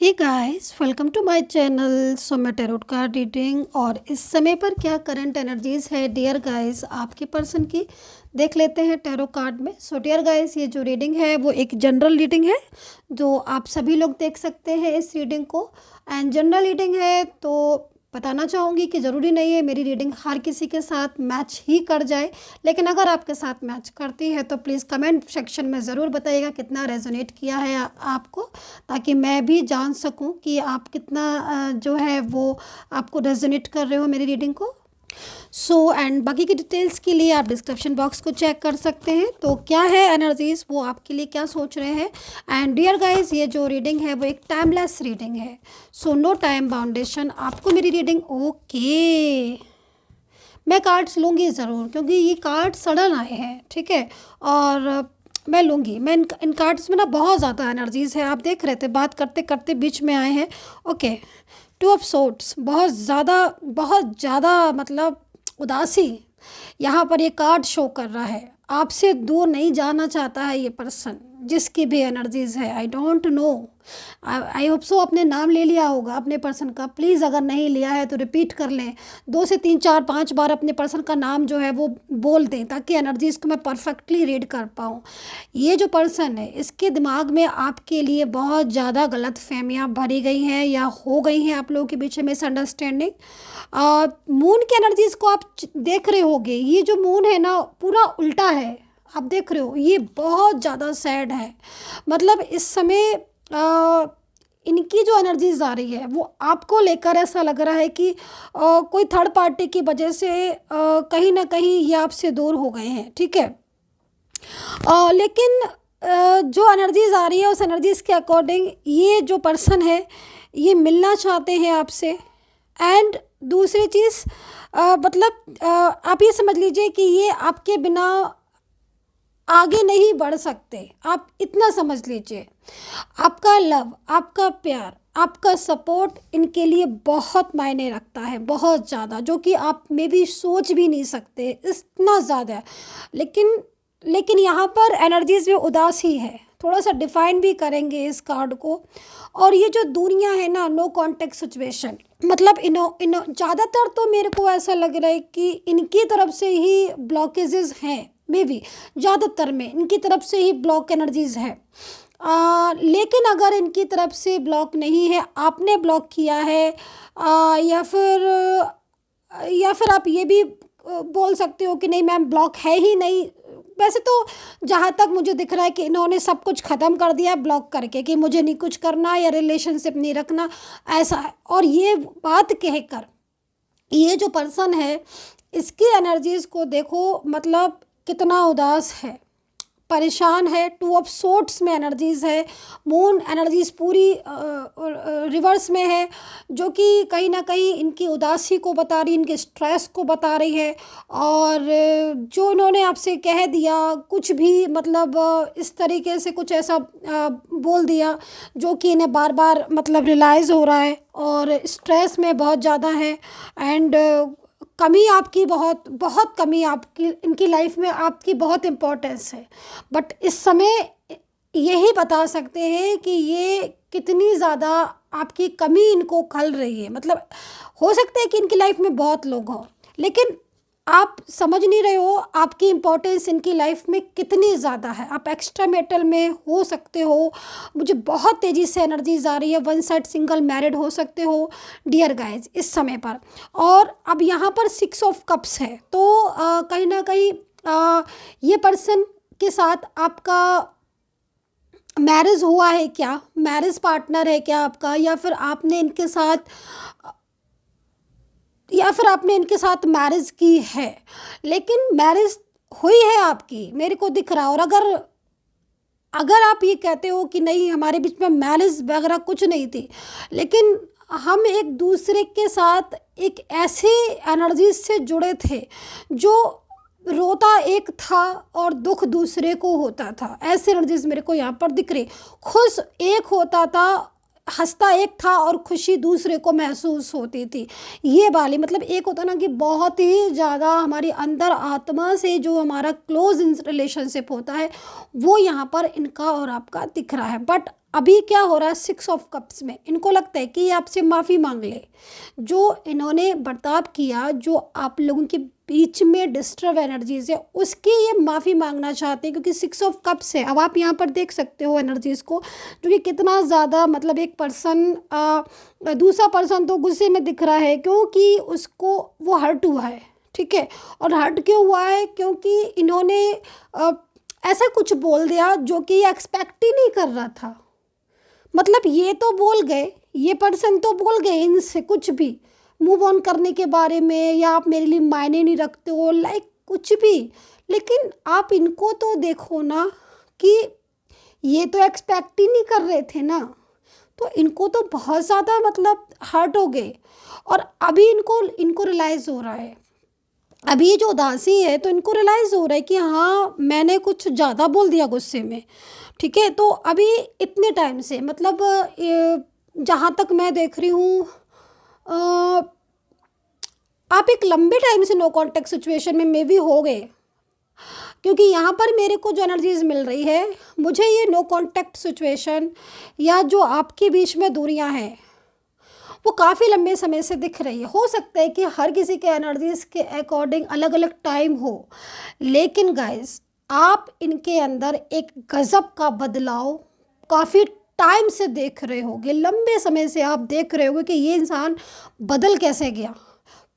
Hey guys, welcome to my channel. So मैं tarot card reading और इस समय पर क्या करंट एनर्जीज है डियर गाइस आपके पर्सन की देख लेते हैं टैरो कार्ड में। सो डियर गाइस, ये जो रीडिंग है वो एक जनरल रीडिंग है जो आप सभी लोग देख सकते हैं इस रीडिंग को। एंड जनरल रीडिंग है तो बताना चाहूँगी कि ज़रूरी नहीं है मेरी रीडिंग हर किसी के साथ मैच ही कर जाए, लेकिन अगर आपके साथ मैच करती है तो प्लीज़ कमेंट सेक्शन में ज़रूर बताइएगा कितना रेजोनेट किया है आपको, ताकि मैं भी जान सकूं कि आप कितना जो है वो आपको रेजोनेट कर रहे हो मेरी रीडिंग को। एंड बाकी की डिटेल्स के लिए आप डिस्क्रिप्शन बॉक्स को चेक कर सकते हैं। तो क्या है एनर्जीज, वो आपके लिए क्या सोच रहे हैं। एंड डियर गाइस, ये जो रीडिंग है वो एक टाइमलेस रीडिंग है। नो टाइम बाउंडेशन आपको मेरी रीडिंग। ओके, मैं कार्ड्स लूँगी ज़रूर क्योंकि ये कार्ड सडन आए हैं, ठीक है। और मैं लूँगी। मैं इन कार्ड्स में ना बहुत ज़्यादा एनर्जीज़ है, आप देख रहे थे बात करते करते बीच में आए हैं। ओके, टू ऑफ सोर्ड्स, बहुत ज़्यादा मतलब उदासी यहाँ पर ये कार्ड शो कर रहा है। आपसे दूर नहीं जाना चाहता है ये पर्सन, जिसकी भी एनर्जीज़ है। I don't know, I hope so आपने नाम ले लिया होगा अपने पर्सन का। प्लीज़ अगर नहीं लिया है तो रिपीट कर लें, 2 से 3 4 5 बार अपने पर्सन का नाम जो है वो बोल दें, ताकि एनर्जीज़ को मैं परफेक्टली रीड कर पाऊँ। ये जो पर्सन है इसके दिमाग में आपके लिए बहुत ज़्यादा गलत फहमियाँ भरी गई हैं या हो गई हैं, आप लोगों के बीच में मिसअंडरस्टैंडिंग। मून की एनर्जीज़ को आप देख रहे होगे, ये जो मून है ना पूरा उल्टा है, आप देख रहे हो। ये बहुत ज़्यादा सैड है, मतलब इस समय इनकी जो एनर्जीज आ रही है वो आपको लेकर ऐसा लग रहा है कि कोई थर्ड पार्टी की वजह से कहीं ना कहीं ये आपसे दूर हो गए हैं, ठीक है। लेकिन जो एनर्जीज आ रही है उस एनर्जीज के अकॉर्डिंग ये जो पर्सन है ये मिलना चाहते हैं आपसे। एंड दूसरी चीज़ मतलब आप ये समझ लीजिए कि ये आपके बिना आगे नहीं बढ़ सकते, आप इतना समझ लीजिए। आपका लव, आपका प्यार, आपका सपोर्ट इनके लिए बहुत मायने रखता है, बहुत ज़्यादा, जो कि आप में भी सोच भी नहीं सकते इतना ज़्यादा। लेकिन लेकिन यहाँ पर एनर्जीज में उदासी है, थोड़ा सा डिफाइन भी करेंगे इस कार्ड को। और ये जो दुनिया है ना, नो कॉन्टेक्ट सिचुएशन, मतलब इनो ज़्यादातर तो मेरे को ऐसा लग रहा है कि इनकी तरफ से ही ब्लॉकेजेस हैं, मे बी ज़्यादातर में इनकी तरफ से ही ब्लॉक एनर्जीज है। लेकिन अगर इनकी तरफ से ब्लॉक नहीं है, आपने ब्लॉक किया है, या फिर आप ये भी बोल सकते हो कि नहीं मैम ब्लॉक है ही नहीं। वैसे तो जहाँ तक मुझे दिख रहा है कि इन्होंने सब कुछ ख़त्म कर दिया है ब्लॉक करके, कि मुझे नहीं कुछ करना या रिलेशनशिप नहीं रखना, ऐसा है। और ये बात कहकर ये जो पर्सन है इसकी एनर्जीज़ को देखो, मतलब कितना उदास है, परेशान है। 2 ऑफ सोर्ड्स में एनर्जीज़ है, मून एनर्जीज़ पूरी रिवर्स में है, जो कि कहीं ना कहीं इनकी उदासी को बता रही, इनके स्ट्रेस को बता रही है। और जो इन्होंने आपसे कह दिया कुछ भी, मतलब इस तरीके से कुछ ऐसा बोल दिया जो कि इन्हें बार बार मतलब रियलाइज़ हो रहा है, और स्ट्रेस में बहुत ज़्यादा है। एंड कमी आपकी बहुत बहुत कमी आपकी इनकी लाइफ में, आपकी बहुत इम्पोर्टेंस है। बट इस समय यही बता सकते हैं कि ये कितनी ज़्यादा आपकी कमी इनको खल रही है। मतलब हो सकता है कि इनकी लाइफ में बहुत लोग हों, लेकिन आप समझ नहीं रहे हो आपकी इम्पोर्टेंस इनकी लाइफ में कितनी ज़्यादा है। आप एक्स्ट्रा मेटल में हो सकते हो, मुझे बहुत तेज़ी से एनर्जीज आ रही है। वन साइड सिंगल मैरिड हो सकते हो डियर गाइज इस समय पर। और अब यहाँ पर 6 ऑफ कप्स है, तो कहीं ना कहीं ये पर्सन के साथ आपका मैरिज हुआ है क्या, मैरिज पार्टनर है क्या आपका, या फिर आपने इनके साथ मैरिज की है। लेकिन मैरिज हुई है आपकी, मेरे को दिख रहा है। और अगर अगर आप ये कहते हो कि नहीं हमारे बीच में मैरिज वगैरह कुछ नहीं थी, लेकिन हम एक दूसरे के साथ एक ऐसे एनर्जी से जुड़े थे जो रोता एक था और दुख दूसरे को होता था, ऐसे एनर्जीज मेरे को यहाँ पर दिख रही। खुश एक होता था, हंसता एक था और खुशी दूसरे को महसूस होती थी। ये वाली मतलब एक होता ना कि बहुत ही ज़्यादा हमारी अंदर आत्मा से जो हमारा क्लोज रिलेशनशिप होता है, वो यहाँ पर इनका और आपका दिख रहा है। बट अभी क्या हो रहा है, 6 ऑफ कप्स में इनको लगता है कि ये आपसे माफ़ी मांग ले, जो इन्होंने बर्ताव किया, जो आप लोगों के बीच में डिस्टर्ब एनर्जीज है उसकी ये माफ़ी मांगना चाहते हैं, क्योंकि 6 ऑफ कप्स है। अब आप यहाँ पर देख सकते हो एनर्जीज को, जो कि कितना ज़्यादा, मतलब एक पर्सन, दूसरा पर्सन तो गुस्से में दिख रहा है क्योंकि उसको वो हर्ट हुआ है, ठीक है। और हर्ट क्यों हुआ है, क्योंकि इन्होंने ऐसा कुछ बोल दिया जो कि ये एक्सपेक्ट ही नहीं कर रहा था। मतलब ये तो बोल गए, ये पर्सन तो बोल गए इनसे कुछ भी मूव ऑन करने के बारे में, या आप मेरे लिए मायने नहीं रखते हो, लाइक कुछ भी, लेकिन आप इनको तो देखो ना कि ये तो एक्सपेक्ट ही नहीं कर रहे थे ना, तो इनको तो बहुत ज़्यादा मतलब हर्ट हो गए। और अभी इनको रियलाइज़ हो रहा है, अभी ये जो उदासी है तो इनको रियलाइज़ हो रहा है कि हाँ मैंने कुछ ज़्यादा बोल दिया गुस्से में, ठीक है। तो अभी इतने टाइम से, मतलब जहाँ तक मैं देख रही हूँ, आप एक लंबे टाइम से नो कांटेक्ट सिचुएशन में मे भी हो गए, क्योंकि यहाँ पर मेरे को जो एनर्जीज मिल रही है, मुझे ये नो कांटेक्ट सिचुएशन या जो आपके बीच में दूरियाँ हैं वो काफ़ी लंबे समय से दिख रही है। हो सकता है कि हर किसी के एनर्जीज के अकॉर्डिंग अलग अलग टाइम हो, लेकिन गाइस आप इनके अंदर एक गज़ब का बदलाव काफ़ी टाइम से देख रहे होगे, लंबे समय से आप देख रहे होगे कि ये इंसान बदल कैसे गया,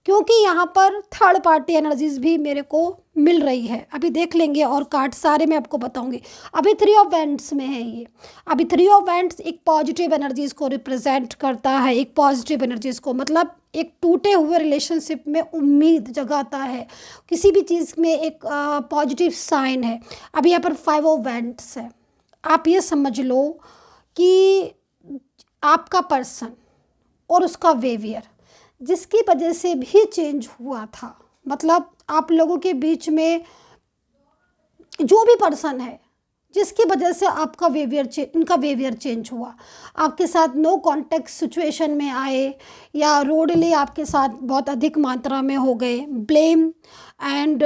क्योंकि यहाँ पर थर्ड पार्टी एनर्जीज भी मेरे को मिल रही है। अभी देख लेंगे और कार्ड सारे मैं आपको बताऊंगी। अभी 3 ऑफ वैंड्स में है ये। अभी 3 ऑफ वैंड्स एक पॉजिटिव एनर्जीज को रिप्रेजेंट करता है, एक पॉजिटिव एनर्जीज को, मतलब एक टूटे हुए रिलेशनशिप में उम्मीद जगाता है, किसी भी चीज़ में एक पॉजिटिव साइन है। अभी यहाँ पर 5 ऑफ वैंड्स है। आप ये समझ लो कि आपका पर्सन और उसका बिहेवियर जिसकी वजह से भी चेंज हुआ था, मतलब आप लोगों के बीच में जो भी पर्सन है जिसकी वजह से आपका इनका बिहेवियर चेंज हुआ, आपके साथ नो कांटेक्ट सिचुएशन में आए, या रोडली आपके साथ बहुत अधिक मात्रा में हो गए, ब्लेम एंड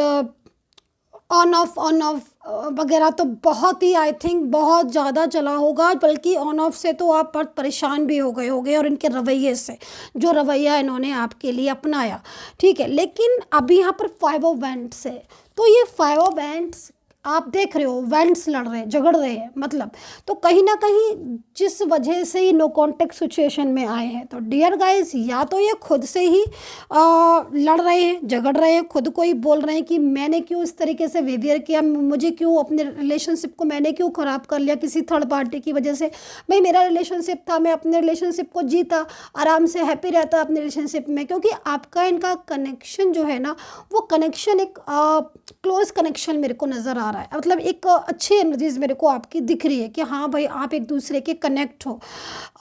ऑन ऑफ वगैरह तो बहुत ही, आई थिंक बहुत ज़्यादा चला होगा, बल्कि ऑन ऑफ से तो आप बहुत परेशान भी हो गए होगे, और इनके रवैये से, जो रवैया इन्होंने आपके लिए अपनाया, ठीक है। लेकिन अभी यहाँ पर 5 ऑफ वैंड्स है, तो ये 5 ऑफ वैंड्स आप देख रहे हो, वैंड्स लड़ रहे हैं, झगड़ रहे हैं, मतलब तो कहीं ना कहीं जिस वजह से ही नो कांटेक्ट सिचुएशन में आए हैं, तो डियर गाइस या तो ये खुद से ही लड़ रहे हैं, झगड़ रहे हैं, खुद को ही बोल रहे हैं कि मैंने क्यों इस तरीके से बिहेवियर किया, मुझे क्यों, अपने रिलेशनशिप को मैंने क्यों ख़राब कर लिया किसी थर्ड पार्टी की वजह से। भाई मेरा रिलेशनशिप था, मैं अपने रिलेशनशिप को जीता, आराम से हैप्पी रहता अपने रिलेशनशिप में, क्योंकि आपका इनका कनेक्शन जो है ना, वो कनेक्शन एक क्लोज कनेक्शन मेरे को नज़र आ रहा है, मतलब एक अच्छी एनर्जीज मेरे को आपकी दिख रही है कि हाँ भाई आप एक दूसरे के कनेक्ट हो,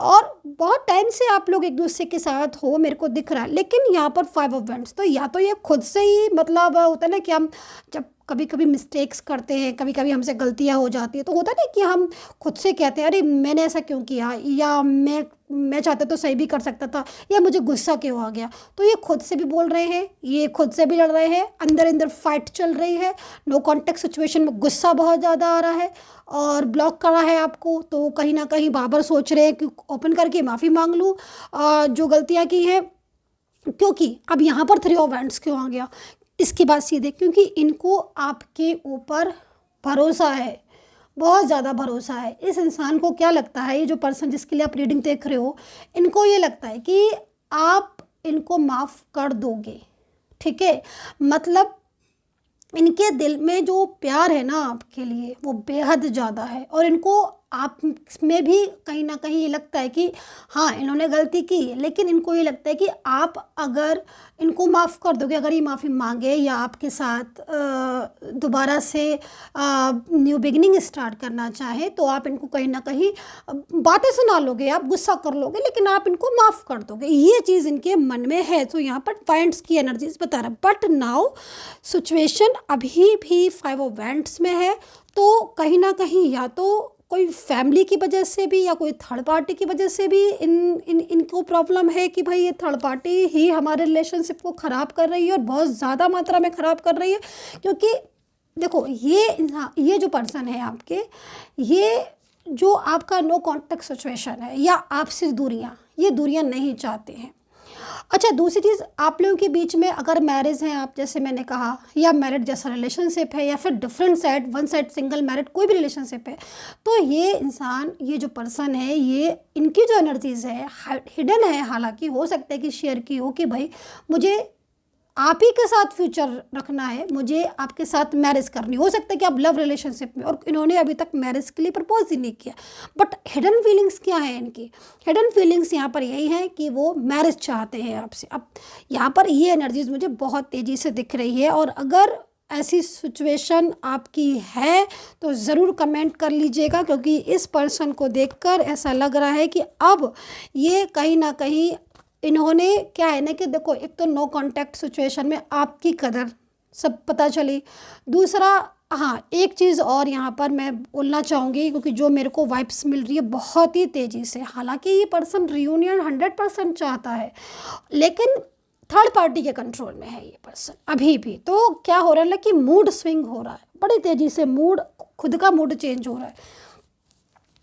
और बहुत टाइम से आप लोग एक दूसरे के साथ हो, मेरे को दिख रहा है। लेकिन यहाँ पर 5 ऑफ वैंड्स, तो या तो ये खुद से ही, मतलब होता है ना कि हम जब कभी कभी मिस्टेक्स करते हैं, कभी कभी हमसे गलतियाँ हो जाती है, तो होता है ना कि हम खुद से कहते हैं अरे मैंने ऐसा क्यों किया, या मैं चाहता तो सही भी कर सकता था, या मुझे गुस्सा क्यों आ गया। तो ये खुद से भी बोल रहे हैं, ये खुद से भी लड़ रहे हैं, अंदर अंदर फाइट चल रही है, नो कांटेक्ट सिचुएशन में गुस्सा बहुत ज़्यादा आ रहा है और ब्लॉक करा है आपको, तो कहीं ना कहीं बाबर सोच रहे हैं कि ओपन करके माफ़ी मांग लूँ जो गलतियाँ की हैं। क्योंकि अब यहाँ पर 3 ऑफ वैंड्स क्यों आ गया, इसकी बात सीधे, क्योंकि इनको आपके ऊपर भरोसा है, बहुत ज़्यादा भरोसा है। इस इंसान को क्या लगता है, ये जो पर्सन जिसके लिए आप रीडिंग देख रहे हो, इनको ये लगता है कि आप इनको माफ़ कर दोगे, ठीक है। मतलब इनके दिल में जो प्यार है ना आपके लिए, वो बेहद ज़्यादा है, और इनको आप में भी कहीं ना कहीं ये लगता है कि हाँ इन्होंने गलती की, लेकिन इनको ये लगता है कि आप अगर इनको माफ़ कर दोगे, अगर ये माफ़ी मांगे या आपके साथ दोबारा से न्यू बिगिनिंग स्टार्ट करना चाहे, तो आप इनको कहीं ना कहीं बातें सुना लोगे, आप गुस्सा कर लोगे, लेकिन आप इनको माफ़ कर दोगे, ये चीज़ इनके मन में है। तो यहाँ पर पॉइंट्स की एनर्जीज बता रहा है, बट नाउ सिचुएशन अभी भी 5 ऑफ वैंड्स में है, तो कहीं ना कहीं या तो कोई फैमिली की वजह से भी या कोई थर्ड पार्टी की वजह से भी इनको प्रॉब्लम है कि भाई ये थर्ड पार्टी ही हमारे रिलेशनशिप को ख़राब कर रही है, और बहुत ज़्यादा मात्रा में ख़राब कर रही है। क्योंकि देखो ये जो पर्सन है आपके, ये जो आपका नो कॉन्टेक्ट सिचुएशन है या आपसे दूरियां, ये दूरियां नहीं चाहते हैं। अच्छा, दूसरी चीज़, आप लोगों के बीच में अगर मैरिज है, आप जैसे मैंने कहा, या मैरिड जैसा रिलेशनशिप है, या फिर different side, one side single married, कोई भी रिलेशनशिप है, तो ये इंसान, ये जो पर्सन है, ये इनकी जो एनर्जीज है हिडन है। हालांकि हो सकता है कि शेयर की हो कि भाई मुझे आप ही के साथ फ्यूचर रखना है, मुझे आपके साथ मैरिज करनी, हो सकता है कि आप लव रिलेशनशिप में, और इन्होंने अभी तक मैरिज के लिए प्रपोज ही नहीं किया, बट हिडन फीलिंग्स क्या है इनकी? हिडन फीलिंग्स यहाँ पर यही है कि वो मैरिज चाहते हैं आपसे। अब यहाँ पर ये एनर्जीज मुझे बहुत तेज़ी से दिख रही है, और अगर ऐसी सिचुएशन आपकी है तो ज़रूर कमेंट कर लीजिएगा, क्योंकि इस पर्सन को देखकर ऐसा लग रहा है कि अब ये कहीं ना कहीं इन्होंने क्या है ना कि देखो, एक तो नो कांटेक्ट सिचुएशन में आपकी कदर सब पता चली। दूसरा, हाँ, एक चीज़ और यहाँ पर मैं बोलना चाहूँगी, क्योंकि जो मेरे को वाइब्स मिल रही है बहुत ही तेज़ी से, हालांकि ये पर्सन रियूनियन 100% चाहता है, लेकिन थर्ड पार्टी के कंट्रोल में है ये पर्सन अभी भी। तो क्या हो रहा है ना कि मूड स्विंग हो रहा है बड़ी तेज़ी से, मूड, खुद का मूड चेंज हो रहा है।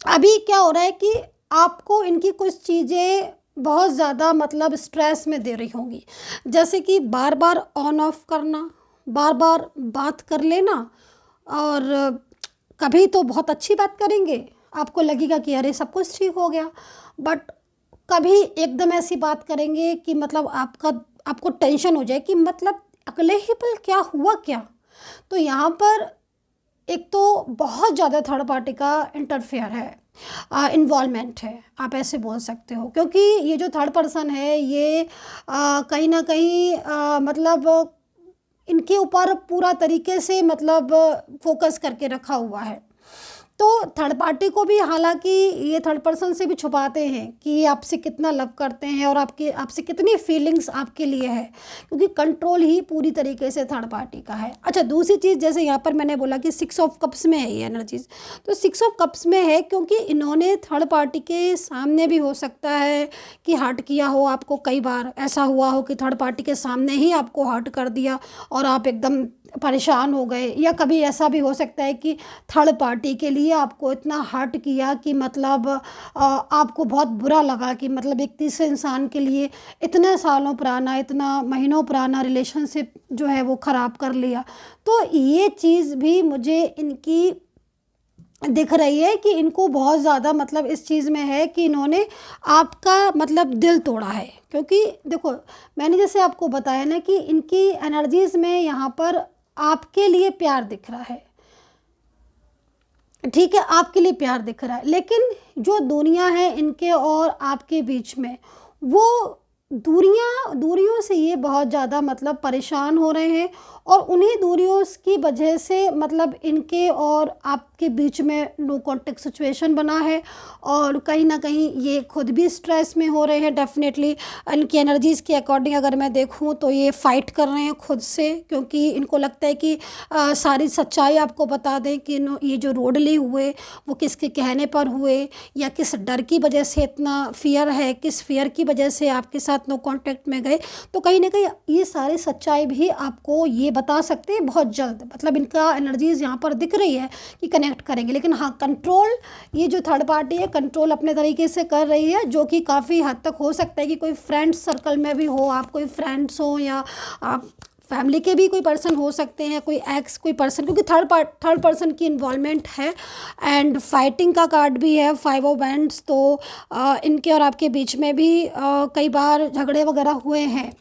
अभी क्या हो रहा है कि आपको इनकी कुछ चीज़ें बहुत ज़्यादा मतलब स्ट्रेस में दे रही होंगी, जैसे कि बार बार ऑन ऑफ करना, बार बार बात कर लेना, और कभी तो बहुत अच्छी बात करेंगे, आपको लगेगा कि अरे सब कुछ ठीक हो गया, बट कभी एकदम ऐसी बात करेंगे कि मतलब आपको टेंशन हो जाए कि मतलब अगले ही पल क्या हुआ क्या। तो यहाँ पर एक तो बहुत ज़्यादा थर्ड पार्टी का इंटरफेयर है, इन्वॉल्वमेंट है, आप ऐसे बोल सकते हो, क्योंकि ये जो थर्ड पर्सन है ये कहीं ना कहीं मतलब इनके ऊपर पूरा तरीके से मतलब फोकस करके रखा हुआ है। तो थर्ड पार्टी को भी, हालांकि ये थर्ड पर्सन से भी छुपाते हैं कि ये आपसे कितना लव करते हैं और आपसे कितनी फीलिंग्स आपके लिए है, क्योंकि कंट्रोल ही पूरी तरीके से थर्ड पार्टी का है। अच्छा, दूसरी चीज़, जैसे यहाँ पर मैंने बोला कि 6 ऑफ कप्स में है ये एनर्जीज, तो 6 ऑफ कप्स में है क्योंकि इन्होंने थर्ड पार्टी के सामने भी हो सकता है कि हर्ट किया हो आपको। कई बार ऐसा हुआ हो कि थर्ड पार्टी के सामने ही आपको हर्ट कर दिया और आप एकदम परेशान हो गए, या कभी ऐसा भी हो सकता है कि थर्ड पार्टी के लिए आपको इतना हर्ट किया कि मतलब आपको बहुत बुरा लगा कि मतलब एक तीसरे इंसान के लिए इतने सालों पुराना, इतना महीनों पुराना रिलेशनशिप जो है वो ख़राब कर लिया। तो ये चीज़ भी मुझे इनकी दिख रही है कि इनको बहुत ज़्यादा मतलब इस चीज़ में है कि इन्होंने आपका मतलब दिल तोड़ा है। क्योंकि देखो, मैंने जैसे आपको बताया ना कि इनकी एनर्जीज़ में यहाँ पर आपके लिए प्यार दिख रहा है, ठीक है, आपके लिए प्यार दिख रहा है, लेकिन जो दूरियां हैं इनके और आपके बीच में, वो दूरियों से ये बहुत ज़्यादा मतलब परेशान हो रहे हैं, और उन्हीं दूरियों की वजह से मतलब इनके और आपके बीच में नो कॉन्टेक्ट सिचुएशन बना है, और कहीं ना कहीं ये खुद भी स्ट्रेस में हो रहे हैं। डेफिनेटली इनकी एनर्जीज़ के अकॉर्डिंग अगर मैं देखूं तो ये फाइट कर रहे हैं खुद से, क्योंकि इनको लगता है कि सारी सच्चाई आपको बता दें कि ये जो रोडली हुए वो किसके कहने पर हुए, या किस डर की वजह से इतना फियर है, किस फियर की वजह से आपके साथ नो कांटेक्ट में गए। तो कहीं ना कहीं ये सारी सच्चाई भी आपको ये बता सकते हैं बहुत जल्द। मतलब इनका एनर्जीज यहाँ पर दिख रही है कि कनेक्ट करेंगे, लेकिन हाँ, कंट्रोल ये जो थर्ड पार्टी है कंट्रोल अपने तरीके से कर रही है, जो कि काफ़ी हद तक हो सकता है कि कोई फ्रेंड सर्कल में भी हो, आप कोई फ्रेंड्स हो, या आप फैमिली के भी कोई पर्सन हो सकते हैं, कोई एक्स कोई पर्सन, क्योंकि थर्ड पर्सन की इन्वॉल्वमेंट है। एंड फाइटिंग का कार्ड भी है, 5 ऑफ वैंड्स। तो इनके और आपके बीच में भी कई बार झगड़े वगैरह हुए हैं,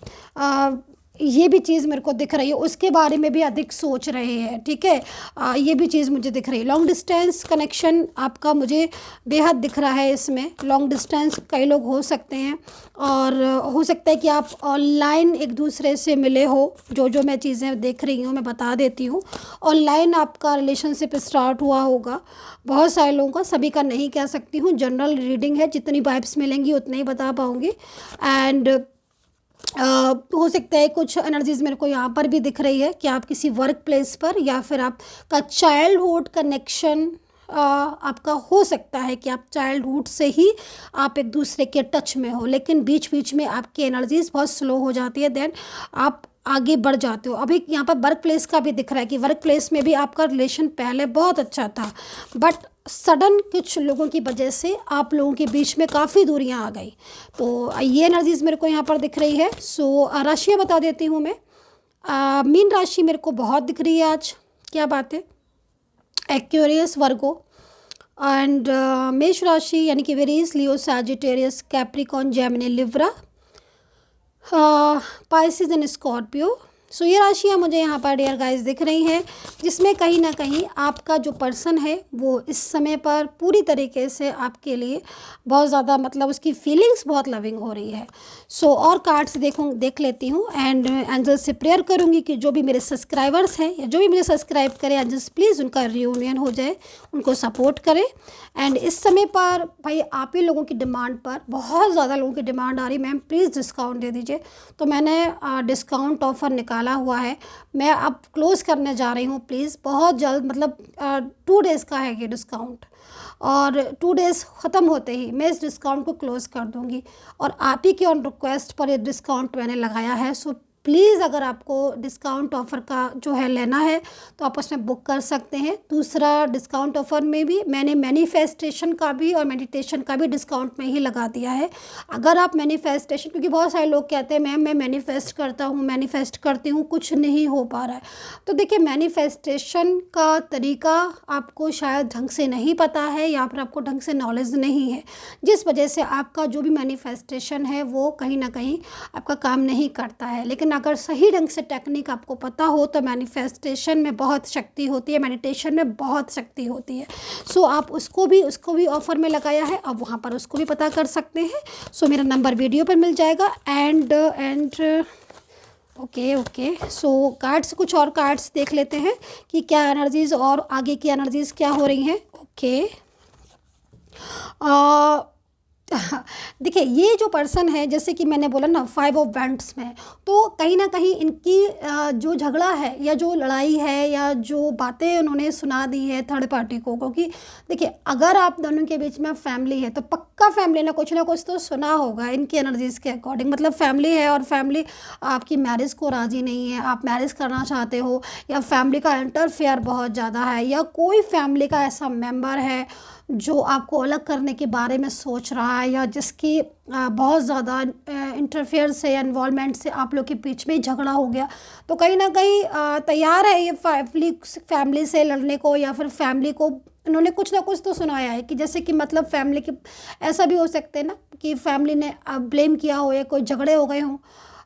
ये भी चीज़ मेरे को दिख रही है, उसके बारे में भी अधिक सोच रहे हैं, ठीक है। ये भी चीज़ मुझे दिख रही है। लॉन्ग डिस्टेंस कनेक्शन आपका मुझे बेहद दिख रहा है इसमें। लॉन्ग डिस्टेंस कई लोग हो सकते हैं, और हो सकता है कि आप ऑनलाइन एक दूसरे से मिले हो। जो मैं चीज़ें देख रही हूँ मैं बता देती हूँ। ऑनलाइन आपका रिलेशनशिप स्टार्ट हुआ होगा बहुत सारे लोगों का, सभी का नहीं कह सकती हूँ, जनरल रीडिंग है, जितनी वाइब्स मिलेंगी उतने ही बता पाऊँगी। एंड हो सकता है कुछ एनर्जीज मेरे को यहाँ पर भी दिख रही है कि आप किसी वर्क प्लेस पर, या फिर आपका चाइल्डहुड कनेक्शन आपका हो सकता है कि आप चाइल्डहुड से ही आप एक दूसरे के टच में हो, लेकिन बीच बीच में आपकी एनर्जीज बहुत स्लो हो जाती है। देन आप आगे बढ़ जाते हो। अभी यहाँ पर वर्क प्लेस का भी दिख रहा है कि वर्क प्लेस में भी आपका रिलेशन पहले बहुत अच्छा था, बट सडन कुछ लोगों की वजह से आप लोगों के बीच में काफ़ी दूरियां आ गई। तो ये एनर्जीज मेरे को यहाँ पर दिख रही है। सो राशियाँ बता देती हूँ मैं। मीन राशि मेरे को बहुत दिख रही है आज, क्या बात है। एक्वेरियस, वर्गो एंड मेष राशि यानी कि Aries, Leo, Sagittarius, Capricorn, Gemini, Libra, Pisces and Scorpio. So ये राशियाँ मुझे यहाँ पर डियर गाइस दिख रही हैं, जिसमें कहीं ना कहीं आपका जो पर्सन है वो इस समय पर पूरी तरीके से आपके लिए बहुत ज़्यादा मतलब उसकी फीलिंग्स बहुत लविंग हो रही है। सो और कार्ड्स देख लेती हूँ एंड एंजल से प्रेयर करूँगी कि जो भी मेरे सब्सक्राइबर्स हैं या जो भी मुझे सब्सक्राइब करें, एंजल्स प्लीज़ उनका रियूनियन हो जाए, उनको सपोर्ट करें। एंड इस समय पर भाई आप ही लोगों की डिमांड पर बहुत ज़्यादा लोगों की डिमांड आ रही, मैम प्लीज़ डिस्काउंट दे दीजिए। तो मैंने डिस्काउंट ऑफ़र निकाला हुआ है, मैं अब क्लोज़ करने जा रही हूँ। प्लीज़ बहुत जल्द, मतलब 2 डेज़ का है ये डिस्काउंट, और 2 डेज़ ख़त्म होते ही मैं इस डिस्काउंट को क्लोज़ कर दूँगी। और आप ही के ऑन रिक्वेस्ट पर ये डिस्काउंट मैंने लगाया है। सो प्लीज़ अगर आपको डिस्काउंट ऑफ़र का जो है लेना है तो आप उसमें बुक कर सकते हैं। दूसरा, डिस्काउंट ऑफ़र में भी मैंने मैनिफेस्टेशन का भी और मेडिटेशन का भी डिस्काउंट में ही लगा दिया है। अगर आप मैनिफेस्टेशन, क्योंकि बहुत सारे लोग कहते हैं मैम मैं मैनिफेस्ट करता हूँ, मैनिफेस्ट करती हूँ, कुछ नहीं हो पा रहा है। तो देखिए, मैनिफेस्टेशन का तरीका आपको शायद ढंग से नहीं पता है या फिर आपको ढंग से नॉलेज नहीं है, जिस वजह से आपका जो भी मैनिफेस्टेशन है वो कहीं ना कहीं आपका काम नहीं करता है। लेकिन अगर सही ढंग से टेक्निक आपको पता हो तो मैनिफेस्टेशन में बहुत शक्ति होती है, मेडिटेशन में बहुत शक्ति होती है। सो आप उसको भी ऑफ़र में लगाया है, अब वहाँ पर उसको भी पता कर सकते हैं। सो मेरा नंबर वीडियो पर मिल जाएगा। एंड ओके सो कार्ड्स, कुछ और कार्ड्स देख लेते हैं कि क्या एनर्जीज़ और आगे की एनर्जीज़ क्या हो रही हैं। ओके, देखिए ये जो पर्सन है, जैसे कि मैंने बोला ना 5 ऑफ वैंड्स में, तो कहीं ना कहीं इनकी जो झगड़ा है या जो लड़ाई है या जो बातें उन्होंने सुना दी है थर्ड पार्टी को, क्योंकि देखिए अगर आप दोनों के बीच में फैमिली है तो पक्का फैमिली ने कुछ ना कुछ तो सुना होगा इनकी एनर्जीज़ के अकॉर्डिंग। मतलब फैमिली है और फैमिली आपकी मैरिज को राज़ी नहीं है, आप मैरिज करना चाहते हो, या फैमिली का इंटरफेयर बहुत ज़्यादा है, या कोई फैमिली का ऐसा मेम्बर है जो आपको अलग करने के बारे में सोच रहा है, या जिसकी बहुत ज़्यादा इंटरफेयर से या इन्वॉल्वमेंट से आप लोग के बीच में झगड़ा हो गया। तो कहीं ना कहीं तैयार है ये फैमिली से लड़ने को, या फिर फैमिली को उन्होंने कुछ ना कुछ तो सुनाया है कि जैसे कि मतलब फैमिली की ऐसा भी हो सकते हैं ना कि फैमिली ने ब्लेम किया हो या कोई झगड़े हो गए हों,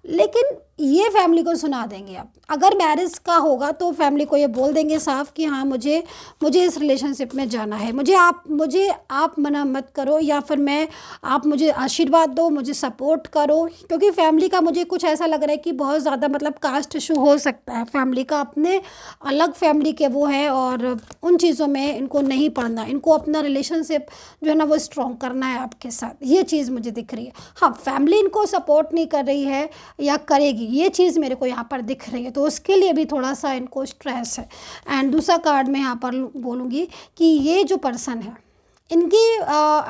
लेकिन ये फैमिली को सुना देंगे। अब अगर मैरिज का होगा तो फैमिली को ये बोल देंगे साफ कि हाँ मुझे इस रिलेशनशिप में जाना है, मुझे आप मना मत करो, या फिर आप मुझे आशीर्वाद दो, मुझे सपोर्ट करो। क्योंकि फैमिली का मुझे कुछ ऐसा लग रहा है कि बहुत ज़्यादा मतलब कास्ट इशू हो सकता है, फैमिली का अपने अलग फैमिली के वो है, और उन चीज़ों में इनको नहीं पड़ना, इनको अपना रिलेशनशिप जो है ना वो स्ट्रॉन्ग करना है आपके साथ, ये चीज़ मुझे दिख रही है। हाँ, फैमिली इनको सपोर्ट नहीं कर रही है या करेगी, ये चीज़ मेरे को यहाँ पर दिख रही है, तो उसके लिए भी थोड़ा सा इनको स्ट्रेस है। एंड दूसरा कार्ड मैं यहाँ पर बोलूँगी कि ये जो पर्सन है इनकी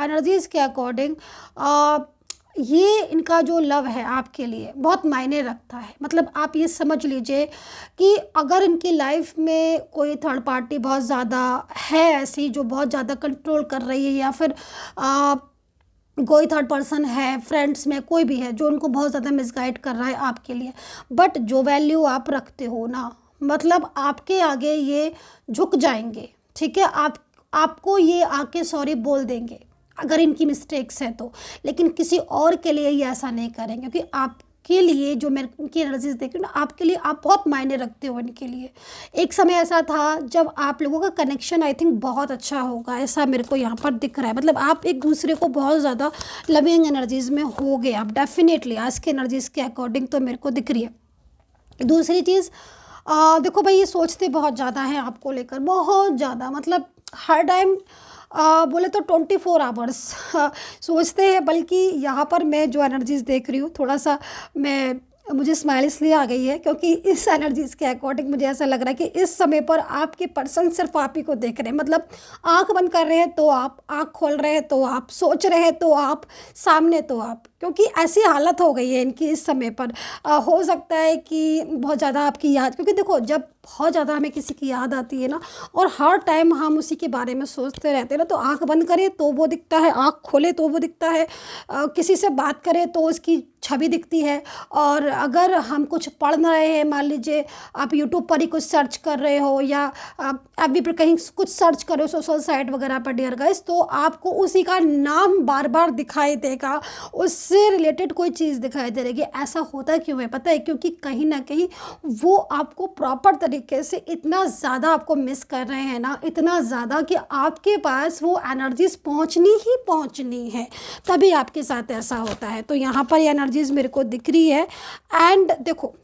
एनर्जीज़ के अकॉर्डिंग ये इनका जो लव है आपके लिए बहुत मायने रखता है। मतलब आप ये समझ लीजिए कि अगर इनकी लाइफ में कोई थर्ड पार्टी बहुत ज़्यादा है ऐसी जो बहुत ज़्यादा कंट्रोल कर रही है, या फिर कोई थर्ड पर्सन है फ्रेंड्स में कोई भी है जो उनको बहुत ज़्यादा मिसगाइड कर रहा है आपके लिए, बट जो वैल्यू आप रखते हो ना, मतलब आपके आगे ये झुक जाएंगे, ठीक है। आपको ये आके सॉरी बोल देंगे अगर इनकी मिस्टेक्स है तो, लेकिन किसी और के लिए ये ऐसा नहीं करेंगे, क्योंकि आपके लिए जो मैं इनकी एनर्जीज देख रही हूँ ना, आपके लिए आप बहुत मायने रखते हो इनके लिए। एक समय ऐसा था जब आप लोगों का कनेक्शन आई थिंक बहुत अच्छा होगा, ऐसा मेरे को यहाँ पर दिख रहा है। मतलब आप एक दूसरे को बहुत ज़्यादा लविंग एनर्जीज़ में हो गए आप, डेफिनेटली आज के एनर्जीज़ के अकॉर्डिंग तो मेरे को दिख रही है। दूसरी चीज़ देखो भाई, ये सोचते बहुत ज़्यादा हैं आपको लेकर, बहुत ज़्यादा, मतलब हर टाइम बोले तो 24 आवर्स सोचते हैं। बल्कि यहाँ पर मैं जो एनर्जीज़ देख रही हूँ, थोड़ा सा मुझे स्माइल इसलिए आ गई है क्योंकि इस एनर्जीज़ के अकॉर्डिंग मुझे ऐसा लग रहा है कि इस समय पर आपके पर्सन सिर्फ आप ही को देख रहे हैं। मतलब आंख बंद कर रहे हैं तो आप, आंख खोल रहे हैं तो आप, सोच रहे हैं तो आप, सामने तो आप, क्योंकि ऐसी हालत हो गई है इनकी इस समय पर। हो सकता है कि बहुत ज़्यादा आपकी याद, क्योंकि देखो जब बहुत ज़्यादा हमें किसी की याद आती है ना, और हर टाइम हम उसी के बारे में सोचते रहते हैं ना, तो आंख बंद करें तो वो दिखता है, आंख खोले तो वो दिखता है, किसी से बात करें तो उसकी छवि दिखती है। और अगर हम कुछ पढ़ रहे हैं, मान लीजिए आप यूट्यूब पर ही कुछ सर्च कर रहे हो, या आप अभी पर कहीं कुछ सर्च कर रहे हो सोशल साइट वगैरह पर डियर गाइस, तो आपको उसी का नाम बार बार दिखाई देगा, उससे रिलेटेड कोई चीज़ दिखाई दे रही। ऐसा होता क्यों है पता है? क्योंकि कहीं ना कहीं वो आपको प्रॉपर तरीके से इतना ज़्यादा आपको मिस कर रहे हैं ना, इतना ज़्यादा कि आपके पास वो एनर्जीज पहुंचनी ही पहुंचनी है, तभी आपके साथ ऐसा होता है। तो यहाँ पर ये एनर्जीज मेरे को दिख रही है। एंड देखो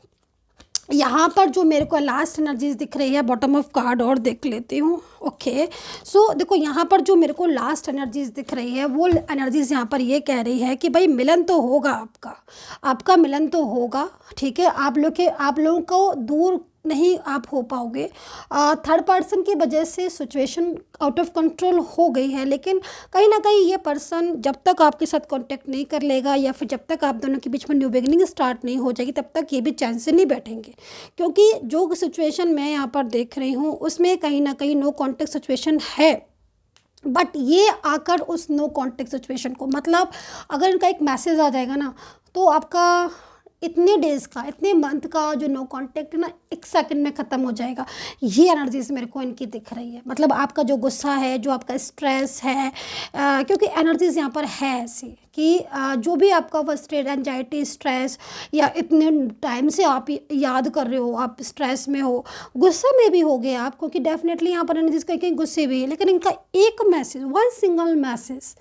यहाँ पर जो मेरे को लास्ट एनर्जीज दिख रही है, बॉटम ऑफ कार्ड और देख लेती हूँ। ओके, सो देखो यहाँ पर जो मेरे को लास्ट एनर्जीज दिख रही है, वो एनर्जीज यहाँ पर ये कह रही है कि भाई मिलन तो होगा, आपका मिलन तो होगा, ठीक है। आप लोगों को दूर नहीं आप हो पाओगे। थर्ड पर्सन की वजह से सिचुएशन आउट ऑफ कंट्रोल हो गई है, लेकिन कहीं ना कहीं ये पर्सन जब तक आपके साथ कांटेक्ट नहीं कर लेगा, या फिर जब तक आप दोनों के बीच में न्यू बिगिनिंग स्टार्ट नहीं हो जाएगी, तब तक ये भी चैन से नहीं बैठेंगे। क्योंकि जो सिचुएशन मैं यहाँ पर देख रही हूँ उसमें कहीं ना कहीं नो कांटेक्ट सिचुएशन है। बट ये आकर उस नो कांटेक्ट सिचुएशन को, मतलब अगर इनका एक मैसेज आ जाएगा ना, तो आपका इतने डेज़ का, इतने मंथ का जो नो कांटेक्ट है ना, एक सेकंड में ख़त्म हो जाएगा। ये एनर्जीज मेरे को इनकी दिख रही है। मतलब आपका जो गुस्सा है, जो आपका स्ट्रेस है, क्योंकि एनर्जीज यहाँ पर है ऐसी कि जो भी आपका फ्रस्ट्रेट, एंजाइटी, स्ट्रेस, या इतने टाइम से आप याद कर रहे हो, आप स्ट्रेस में हो, गुस्सा में भी हो गए आप, क्योंकि डेफिनेटली यहाँ पर एनर्जीज कहीं कहीं गुस्से भी है। लेकिन इनका एक मैसेज, वन सिंगल मैसेज,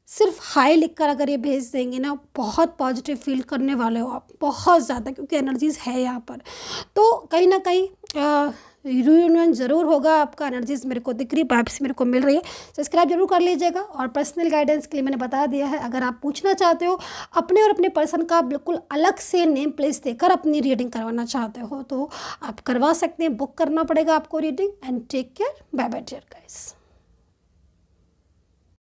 सिर्फ हाई लिखकर अगर ये भेज देंगे ना, बहुत पॉजिटिव फील करने वाले हो आप, बहुत ज़्यादा, क्योंकि एनर्जीज़ है यहाँ पर। तो कहीं ना कहीं रियूनियन ज़रूर होगा आपका। एनर्जीज़ मेरे को दिख रही, वाइब्स मेरे को मिल रही है। सब्सक्राइब जरूर कर लीजिएगा। और पर्सनल गाइडेंस के लिए मैंने बता दिया है, अगर आप पूछना चाहते हो अपने और अपने पर्सन का बिल्कुल अलग से नेम प्लेस देकर अपनी रीडिंग करवाना चाहते हो, तो आप करवा सकते हैं। बुक करना पड़ेगा आपको reading. And take care, bye bye dear guys.